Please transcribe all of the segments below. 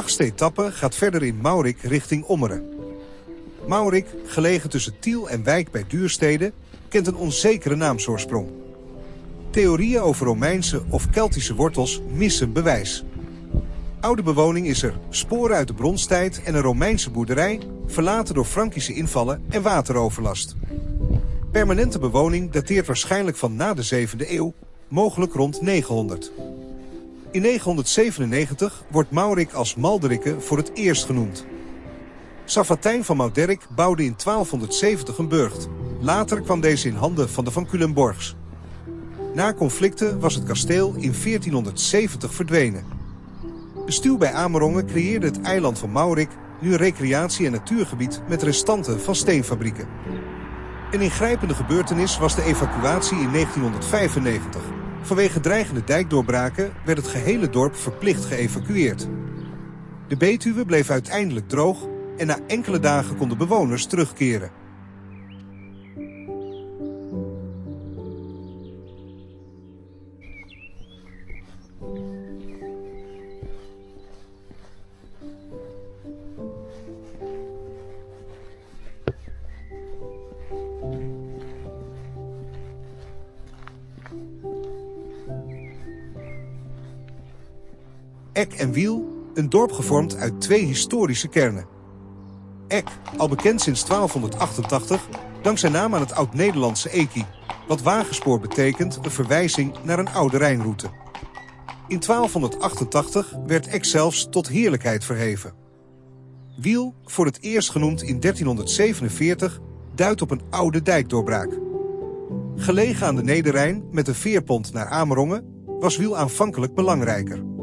8e etappe gaat verder in Maurik richting Ommeren. Maurik, gelegen tussen Tiel en Wijk bij Duurstede, kent een onzekere naamsoorsprong. Theorieën over Romeinse of Keltische wortels missen bewijs. Oude bewoning is er, sporen uit de bronstijd en een Romeinse boerderij, verlaten door Frankische invallen en wateroverlast. Permanente bewoning dateert waarschijnlijk van na de 7e eeuw, mogelijk rond 900. In 997 wordt Maurik als Malderikke voor het eerst genoemd. Saffatijn van Mauderik bouwde in 1270 een burcht. Later kwam deze in handen van de van Culemborgs. Na conflicten was het kasteel in 1470 verdwenen. De stuw bij Amerongen creëerde het eiland van Maurik, nu een recreatie- en natuurgebied met restanten van steenfabrieken. Een ingrijpende gebeurtenis was de evacuatie in 1995. Vanwege dreigende dijkdoorbraken werd het gehele dorp verplicht geëvacueerd. De Betuwe bleef uiteindelijk droog en na enkele dagen konden bewoners terugkeren. Eck en Wiel, een dorp gevormd uit 2 historische kernen. Eck, al bekend sinds 1288, dankt zijn naam aan het Oud-Nederlandse Eki, wat wagenspoor betekent, een verwijzing naar een oude Rijnroute. In 1288 werd Eck zelfs tot heerlijkheid verheven. Wiel, voor het eerst genoemd in 1347, duidt op een oude dijkdoorbraak. Gelegen aan de Nederrijn met een veerpont naar Amerongen, was Wiel aanvankelijk belangrijker.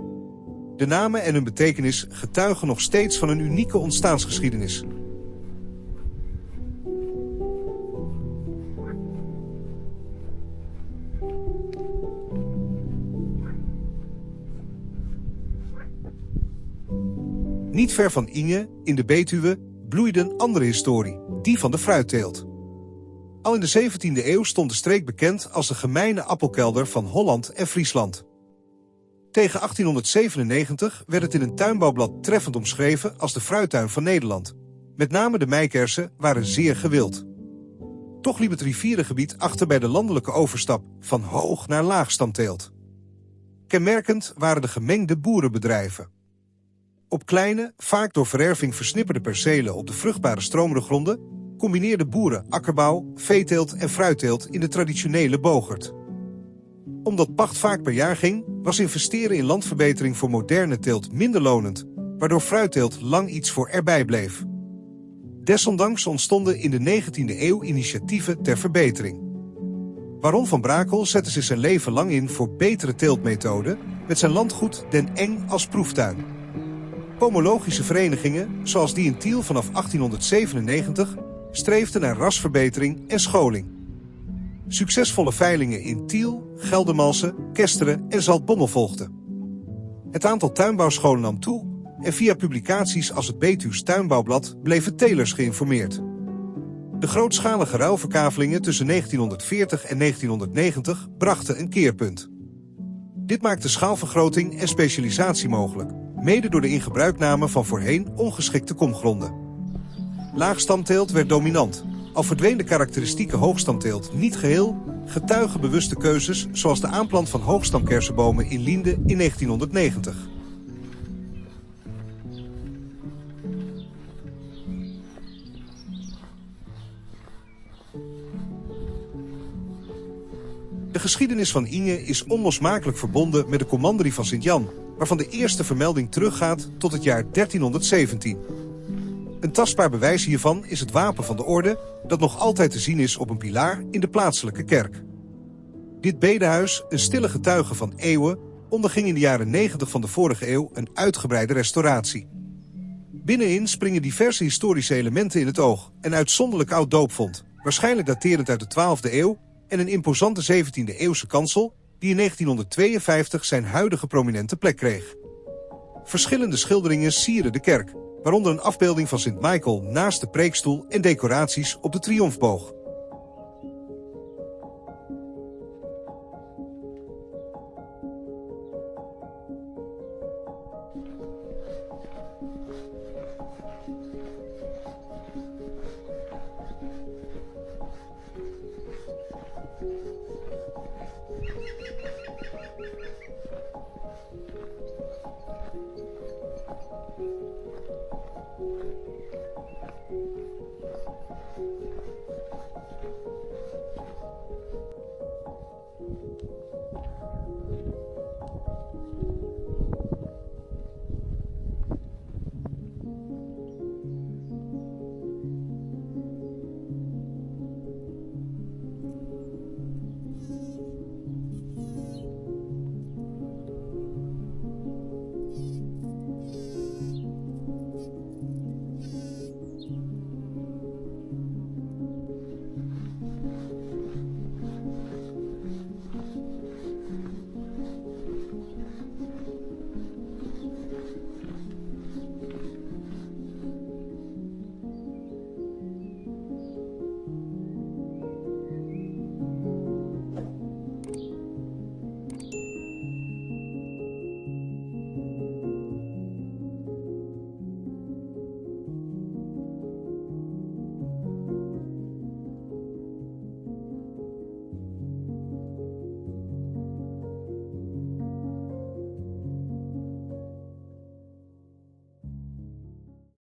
De namen en hun betekenis getuigen nog steeds van een unieke ontstaansgeschiedenis. Niet ver van Inge, in de Betuwe, bloeide een andere historie, die van de fruitteelt. Al in de 17e eeuw stond de streek bekend als de gemeene appelkelder van Holland en Friesland. Tegen 1897 werd het in een tuinbouwblad treffend omschreven als de fruittuin van Nederland. Met name de meikersen waren zeer gewild. Toch liep het rivierengebied achter bij de landelijke overstap van hoog naar laagstamteelt. Kenmerkend waren de gemengde boerenbedrijven. Op kleine, vaak door vererving versnipperde percelen op de vruchtbare stroomgronden combineerden boeren akkerbouw, veeteelt en fruitteelt in de traditionele boogert. Omdat pacht vaak per jaar ging, was investeren in landverbetering voor moderne teelt minder lonend, waardoor fruitteelt lang iets voor erbij bleef. Desondanks ontstonden in de 19e eeuw initiatieven ter verbetering. Baron van Brakel zette zich zijn leven lang in voor betere teeltmethoden, met zijn landgoed Den Eng als proeftuin. Pomologische verenigingen, zoals die in Tiel vanaf 1897, streefden naar rasverbetering en scholing. Succesvolle veilingen in Tiel, Geldermalsen, Kesteren en Zaltbommel volgden. Het aantal tuinbouwscholen nam toe en via publicaties als het Betuws Tuinbouwblad bleven telers geïnformeerd. De grootschalige ruilverkavelingen tussen 1940 en 1990 brachten een keerpunt. Dit maakte schaalvergroting en specialisatie mogelijk, mede door de ingebruikname van voorheen ongeschikte komgronden. Laagstamteelt werd dominant. Al verdween de karakteristieke hoogstamteelt niet geheel, getuigen bewuste keuzes zoals de aanplant van hoogstamkersenbomen in Liende in 1990. De geschiedenis van Inge is onlosmakelijk verbonden met de commanderie van Sint-Jan, waarvan de eerste vermelding teruggaat tot het jaar 1317. Een tastbaar bewijs hiervan is het wapen van de orde, dat nog altijd te zien is op een pilaar in de plaatselijke kerk. Dit bedehuis, een stille getuige van eeuwen, onderging in de jaren 90 van de vorige eeuw een uitgebreide restauratie. Binnenin springen diverse historische elementen in het oog, een uitzonderlijk oud doopvond, waarschijnlijk daterend uit de 12e eeuw, en een imposante 17e eeuwse kansel, die in 1952 zijn huidige prominente plek kreeg. Verschillende schilderingen sieren de kerk, waaronder een afbeelding van Sint Michael naast de preekstoel en decoraties op de triomfboog.